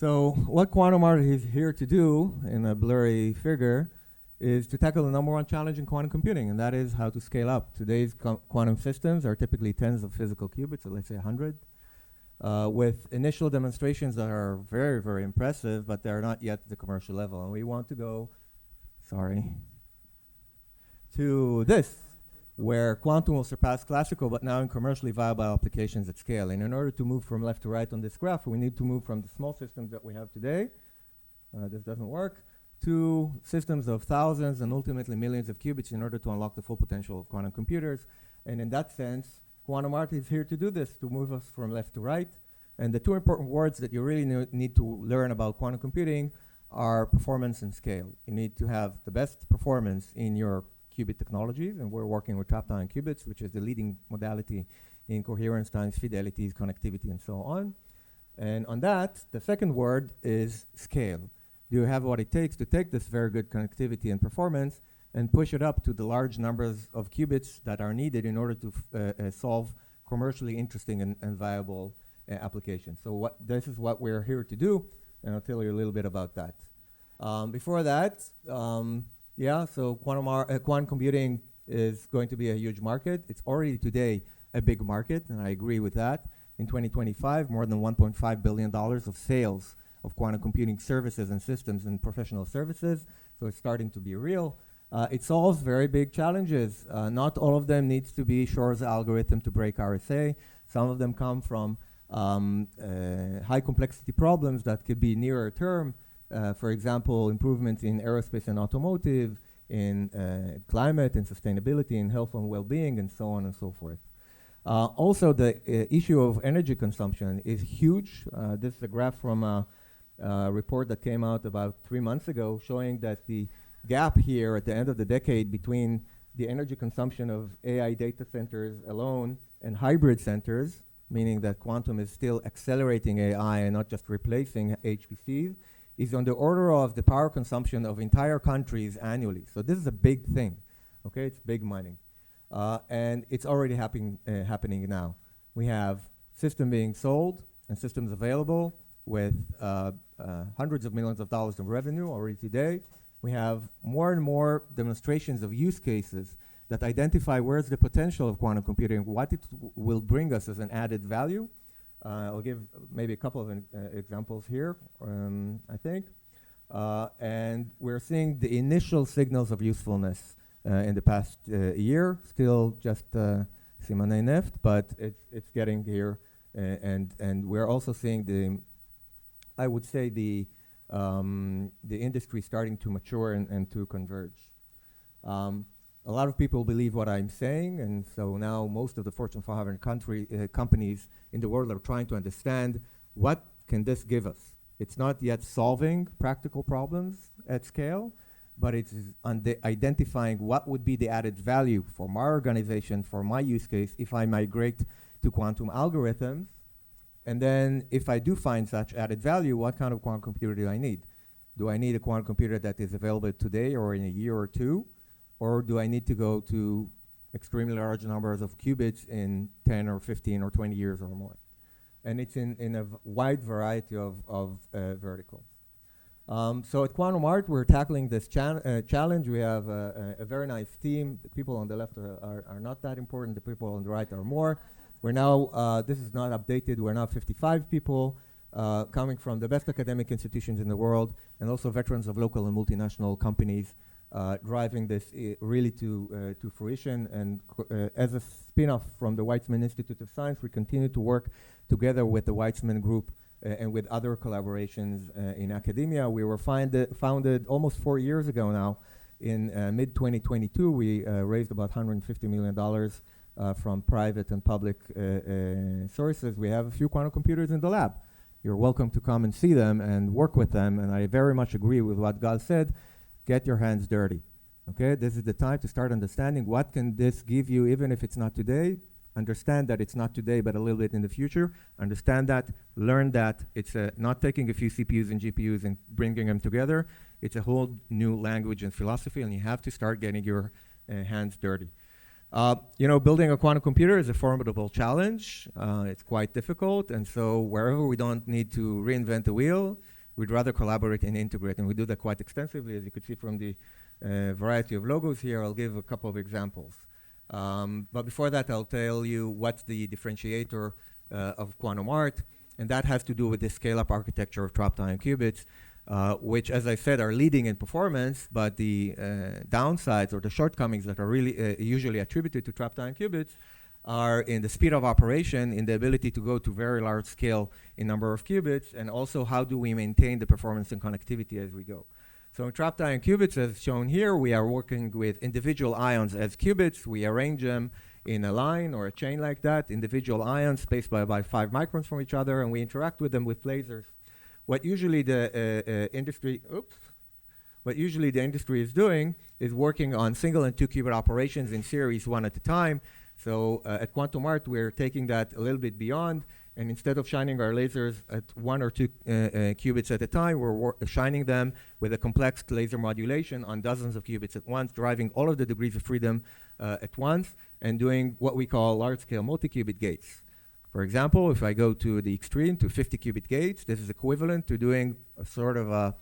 So what quantum art is here to do, in a blurry figure, is to tackle the number one challenge in quantum computing, and that is how to scale up. Today's quantum systems are typically tens of physical qubits, so let's say 100, with initial demonstrations that are very, very impressive, but they're not yet at the commercial level. And we want to go, to this, where quantum will surpass classical, but now in commercially viable applications at scale. And in order to move from left to right on this graph, we need to move from the small systems that we have today, this doesn't work, to systems of thousands and ultimately millions of qubits in order to unlock the full potential of quantum computers. And in that sense, quantum art is here to do this, to move us from left to right. And the two important words that you really need to learn about quantum computing are performance and scale. You need to have the best performance in your qubit technologies, and we're working with trapped ion qubits, which is the leading modality in coherence times fidelities, connectivity, and so on. And on that, the second word is scale. Do you have what it takes to take this very good connectivity and performance and push it up to the large numbers of qubits that are needed in order to solve commercially interesting and viable applications? So this is what we're here to do, and I'll tell you a little bit about that. Before that, so quantum computing is going to be a huge market. It's already today a big market, and I agree with that. In 2025, more than $1.5 billion of sales of quantum computing services and systems and professional services, so it's starting to be real. It solves very big challenges. Not all of them needs to be Shor's algorithm to break RSA. Some of them come from high complexity problems that could be nearer term. For example, improvements in aerospace and automotive, in climate and sustainability, in health and well-being, and so on and so forth. Also, the issue of energy consumption is huge. This is a graph from a report that came out about 3 months ago, showing that the gap here at the end of the decade between the energy consumption of AI data centers alone and hybrid centers, meaning that quantum is still accelerating AI and not just replacing HPCs, is on the order of the power consumption of entire countries annually. So this is a big thing, okay? It's big money. And it's already happening now. We have systems being sold and systems available with hundreds of millions of dollars in revenue already today. We have more and more demonstrations of use cases that identify where's the potential of quantum computing, what it will bring us as an added value. I'll give maybe a couple of examples here, I think. And we're seeing the initial signals of usefulness in the past year, still just Simanei Neft, but it's getting here. And we're also seeing I would say the industry starting to mature and to converge. A lot of people believe what I'm saying, and so now most of the Fortune 500 companies in the world are trying to understand what can this give us. It's not yet solving practical problems at scale, but it's identifying what would be the added value for my organization, for my use case, if I migrate to quantum algorithms. And then if I do find such added value, what kind of quantum computer do I need? Do I need a quantum computer that is available today or in a year or two? Or do I need to go to extremely large numbers of qubits in 10 or 15 or 20 years or more? And it's in a wide variety of verticals. So at Quantum Art, we're tackling this challenge. We have a very nice team. The people on the left are not that important. The people on the right are more. We're now, this is not updated, we're now 55 people coming from the best academic institutions in the world, and also veterans of local and multinational companies driving this really to fruition. And as a spin-off from the Weizmann Institute of Science, we continue to work together with the Weizmann Group and with other collaborations in academia. We were founded almost 4 years ago now. In mid-2022, we raised about $150 million from private and public sources. We have a few quantum computers in the lab. You're welcome to come and see them and work with them. And I very much agree with what Gal said. Get your hands dirty. Okay, this is the time to start understanding what can this give you, even if it's not today. Understand that it's not today, but a little bit in the future. Understand that, learn that. It's not taking a few CPUs and GPUs and bringing them together. It's a whole new language and philosophy, and you have to start getting your hands dirty. You know, building a quantum computer is a formidable challenge. It's quite difficult, and so wherever we don't need to reinvent the wheel, we'd rather collaborate and integrate, and we do that quite extensively, as you could see from the variety of logos here. I'll give a couple of examples. But before that, I'll tell you what's the differentiator of quantum art, and that has to do with the scale-up architecture of trapped ion qubits, which, as I said, are leading in performance, but the downsides or the shortcomings that are really usually attributed to trapped ion qubits are in the speed of operation, in the ability to go to very large scale in number of qubits, and also how do we maintain the performance and connectivity as we go. So in trapped ion qubits, as shown here, we are working with individual ions as qubits. We arrange them in a line or a chain like that, individual ions spaced by about 5 microns from each other, and we interact with them with lasers. What usually the industry is doing is working on single and 2 qubit operations in series, one at a time. So at Quantum Art, we're taking that a little bit beyond, and instead of shining our lasers at 1 or 2 qubits at a time, we're shining them with a complex laser modulation on dozens of qubits at once, driving all of the degrees of freedom at once, and doing what we call large-scale multi-qubit gates. For example, if I go to the extreme, to 50 qubit gates, this is equivalent to doing a sort of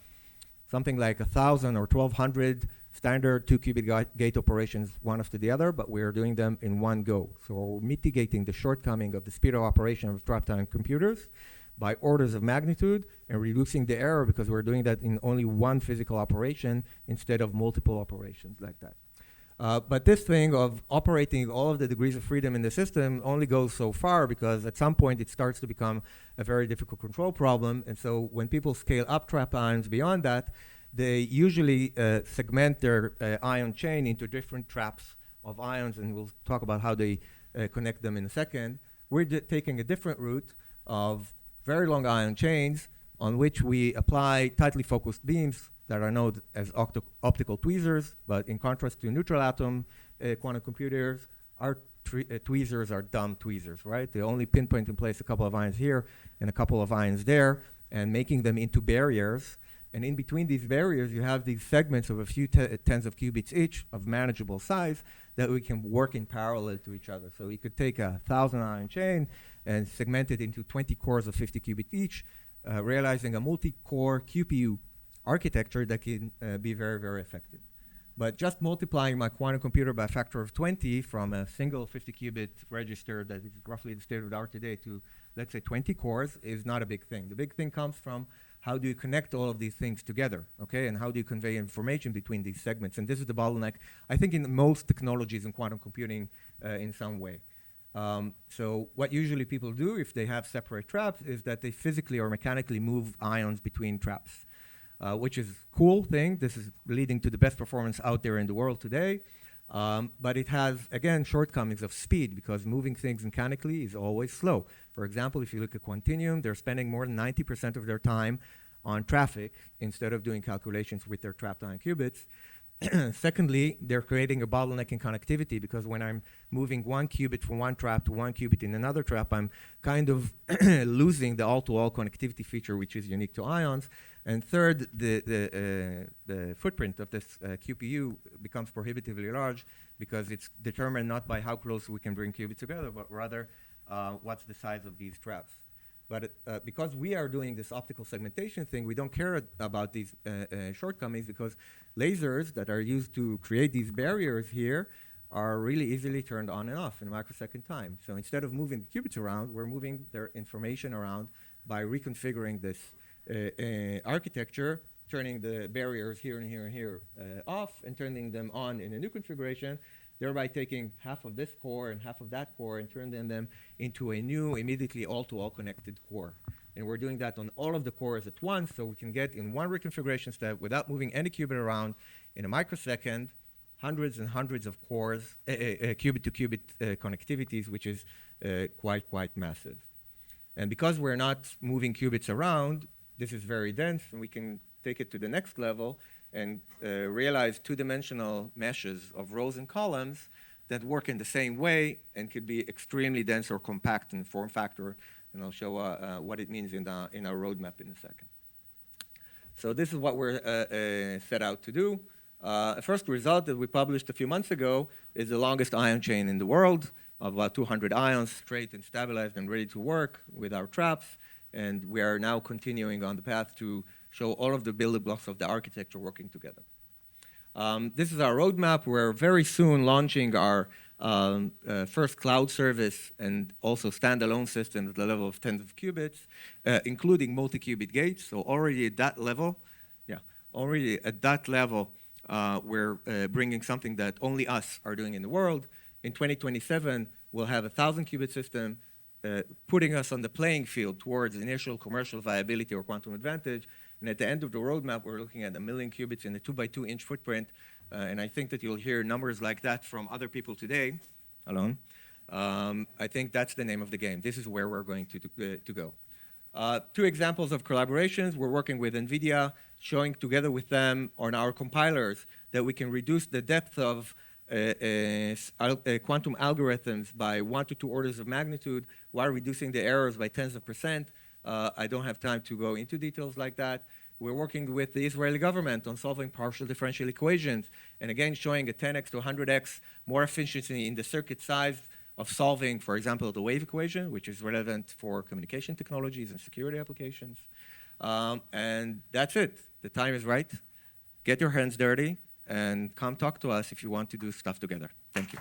something like 1,000 or 1,200 standard 2 qubit gate operations one after the other, but we're doing them in one go. So we're mitigating the shortcoming of the speed of operation of trapped ion computers by orders of magnitude and reducing the error because we're doing that in only one physical operation instead of multiple operations like that. But this thing of operating all of the degrees of freedom in the system only goes so far because at some point it starts to become a very difficult control problem. And so when people scale up trapped ions beyond that, they usually segment their ion chain into different traps of ions, and we'll talk about how they connect them in a second. We're taking a different route of very long ion chains on which we apply tightly focused beams that are known as optical tweezers, but in contrast to neutral atom quantum computers, our tweezers are dumb tweezers, right? They only pinpoint in place a couple of ions here and a couple of ions there, and making them into barriers. And in between these barriers, you have these segments of a few tens of qubits each of manageable size that we can work in parallel to each other. So we could take a 1,000 ion chain and segment it into 20 cores of 50 qubits each, realizing a multi-core QPU architecture that can be very, very effective. But just multiplying my quantum computer by a factor of 20 from a single 50 qubit register that is roughly the state of the art today to, let's say, 20 cores is not a big thing. The big thing comes from how do you connect all of these things together, okay? And how do you convey information between these segments? And this is the bottleneck, I think, in most technologies in quantum computing in some way. So what usually people do if they have separate traps is that they physically or mechanically move ions between traps. Which is a cool thing. This is leading to the best performance out there in the world today. But it has, again, shortcomings of speed because moving things mechanically is always slow. For example, if you look at Quantinuum, they're spending more than 90% of their time on traffic instead of doing calculations with their trapped ion qubits. Secondly, they're creating a bottleneck in connectivity because when I'm moving one qubit from one trap to one qubit in another trap, I'm kind of losing the all-to-all connectivity feature, which is unique to ions. And third, the footprint of this QPU becomes prohibitively large because it's determined not by how close we can bring qubits together, but rather what's the size of these traps. But because we are doing this optical segmentation thing, we don't care about these shortcomings because lasers that are used to create these barriers here are really easily turned on and off in a microsecond time. So instead of moving the qubits around, we're moving their information around by reconfiguring this architecture, turning the barriers here and here and here off and turning them on in a new configuration, thereby taking half of this core and half of that core and turning them into a new, immediately all-to-all connected core. And we're doing that on all of the cores at once, so we can get in one reconfiguration step, without moving any qubit around, in a microsecond, hundreds and hundreds of cores, qubit-to-qubit connectivities, which is quite massive. And because we're not moving qubits around, this is very dense, and we can take it to the next level and realize two-dimensional meshes of rows and columns that work in the same way and could be extremely dense or compact in form factor. And I'll show what it means in our roadmap in a second. So this is what we're set out to do. A first result that we published a few months ago is the longest ion chain in the world of about 200 ions, straight and stabilized and ready to work with our traps. And we are now continuing on the path to show all of the building blocks of the architecture working together. This is our roadmap. We're very soon launching our first cloud service and also standalone system at the level of tens of qubits, including multi-qubit gates. So already at that level, we're bringing something that only us are doing in the world. In 2027, we'll have a 1,000-qubit system, putting us on the playing field towards initial commercial viability or quantum advantage. And at the end of the roadmap, we're looking at 1 million qubits in a 2-by-2-inch footprint. And I think that you'll hear numbers like that from other people today. Alon. I think that's the name of the game. This is where we're going to go. 2 examples of collaborations. We're working with NVIDIA, showing together with them on our compilers that we can reduce the depth of quantum algorithms by 1 to 2 orders of magnitude while reducing the errors by tens of percent. I don't have time to go into details like that. We're working with the Israeli government on solving partial differential equations, and again, showing a 10x to 100x more efficiency in the circuit size of solving, for example, the wave equation, which is relevant for communication technologies and security applications. And that's it. The time is right. Get your hands dirty and come talk to us if you want to do stuff together. Thank you.